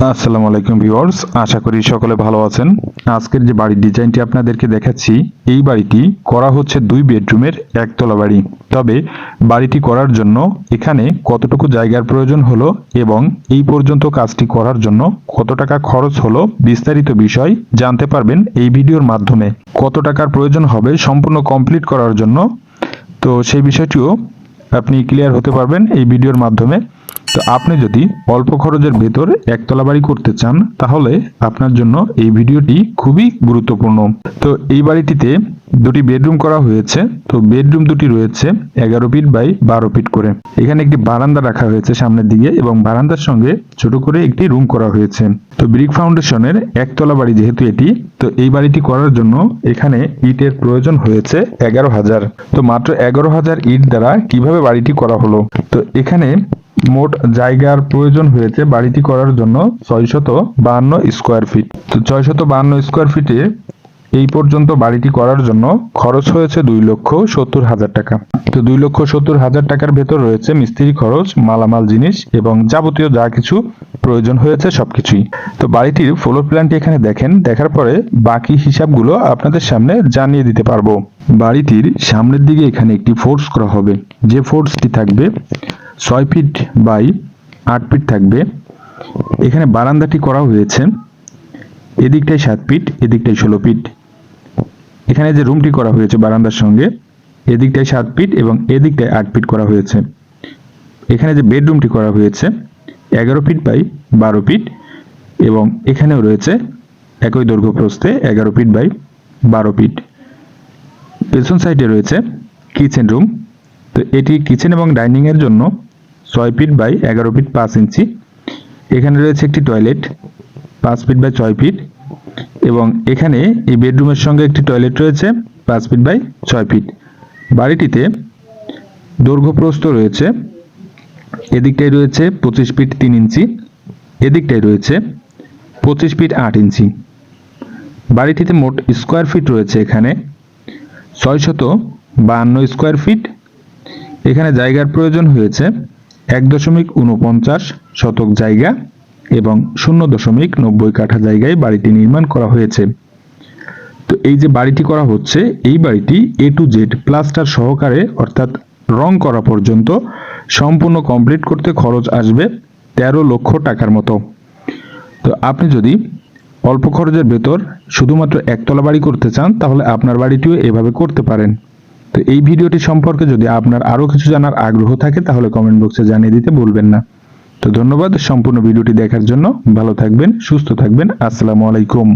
আসসালামু আলাইকুম ভিউয়ার্স, আশা করি সকলে ভালো আছেন। আজকের যে বাড়ির ডিজাইনটি আপনাদেরকে দেখাচ্ছি, এই বাড়িটি করা হচ্ছে 2 বেডরুমের একতলা বাড়ি। তবে বাড়িটি করার জন্য এখানে কতটুকু জায়গার প্রয়োজন হলো এবং এই পর্যন্ত কাজটি করার জন্য কত টাকা খরচ হলো বিস্তারিত বিষয় জানতে পারবেন এই ভিডিওর মাধ্যমে। কত টাকার প্রয়োজন হবে সম্পূর্ণ কমপ্লিট করার জন্য, তো সেই বিষয়টিও আপনি ক্লিয়ার হতে পারবেন এই ভিডিওর মাধ্যমে। তো আপনি যদি অল্প খরচের ভেতর একতলা বাড়ি করতে চান তাহলে আপনার জন্য এই ভিডিওটি খুবই গুরুত্বপূর্ণ। তো এই বাড়িটিতে দুটি বেডরুম করা হয়েছে। তো বেডরুম দুটি রয়েছে 11 ফিট বাই 12 ফিট করে। এখানে একটি বারান্দা রাখা হয়েছে সামনের দিকে এবং বারান্দার সঙ্গে ছোট করে একটি রুম করা হয়েছে। তো ব্রিক ফাউন্ডেশনের একতলা বাড়ি যেহেতু এটি, তো এই বাড়িটি করার জন্য এখানে ইটের প্রয়োজন হয়েছে 11,000। তো মাত্র 11,000 ইট দ্বারা কিভাবে বাড়িটি করা হলো? তো এখানে মোট জায়গার প্রয়োজন হয়েছে বাড়িটি করার জন্য 652 স্কোয়ার ফিট। তো 652 স্কোয়ার ফিটে এই পর্যন্ত বাড়িটি করার জন্য খরচ হয়েছে 2,70,000 টাকা। তো 2,70,000 টাকার ভেতর রয়েছে মিস্ত্রি খরচ, মালামাল জিনিস এবং যাবতীয় যা কিছু প্রয়োজন হয়েছে সবকিছুই। তো বাড়িটির ফ্লোর প্ল্যানটি এখানে দেখেন, দেখার পরে বাকি হিসাবগুলো আপনাদের সামনে জানিয়ে দিতে পারবো। বাড়িটির সামনের দিকে এখানে একটি ফোর্স করা হবে, যে ফোর্সটি থাকবে 6 ফিট বাই 8 ফিট থাকবে। এখানে বারান্দাটি করা হয়েছে এদিকটায় 7 ফিট, এদিকটায় 16 ফিট। এখানে যে রুমটি করা হয়েছে বারান্দার সঙ্গে, এদিকটায় 7 ফিট এবং এদিকটায় 8 ফিট করা হয়েছে। এখানে যে বেডরুমটি করা হয়েছে 11 ফিট বাই 12 ফিট এবং এখানেও রয়েছে একই দৈর্ঘ্য প্রস্থে 11 ফিট বাই 12 ফিট। পেছন সাইডে রয়েছে কিচেন রুম। তো এটি কিচেন এবং ডাইনিং এর জন্য 6 ফিট বাই 11 ফিট 5 ইঞ্চি। এখানে রয়েছে একটি টয়লেট 5 ফিট বাই 6 ফিট এবং এখানে এই বেডরুমের সঙ্গে একটি টয়লেট রয়েছে 5 ফিট বাই 6 ফিট। বাড়িটিতে দৈর্ঘ্য প্রস্থ রয়েছে, এদিকটাই রয়েছে 25 ফিট 3 ইঞ্চি, এদিকটাই রয়েছে 25 ফিট 8 ইঞ্চি। বাড়িটিতে মোট স্কোয়ার ফিট রয়েছে এখানে 652 স্কোয়ার ফিট। এখানে জায়গার প্রয়োজন হয়েছে 1.49 শতক জায়গা এবং 0.90 কাঠা জায়গায় বাড়িটি নির্মাণ করা হয়েছে। তো এই যে বাড়িটি করা হচ্ছে, এই বাড়িটি A to Z প্লাস্টার সহকারে অর্থাৎ রং করা পর্যন্ত সম্পূর্ণ কমপ্লিট করতে খরচ আসবে 13 লক্ষ টাকার মতো। তো আপনি যদি অল্প খরচের ভেতর শুধুমাত্র একতলা বাড়ি করতে চান তাহলে আপনার বাড়িটিও এভাবে করতে পারেন। তো এই ভিডিওটি সম্পর্কে যদি আপনার আরো কিছু জানার আগ্রহ থাকে তাহলে কমেন্ট বক্সে জানিয়ে দিতে ভুলবেন না। তো ধন্যবাদ সম্পূর্ণ ভিডিওটি দেখার জন্য। ভালো থাকবেন, সুস্থ থাকবেন। আসসালামু আলাইকুম।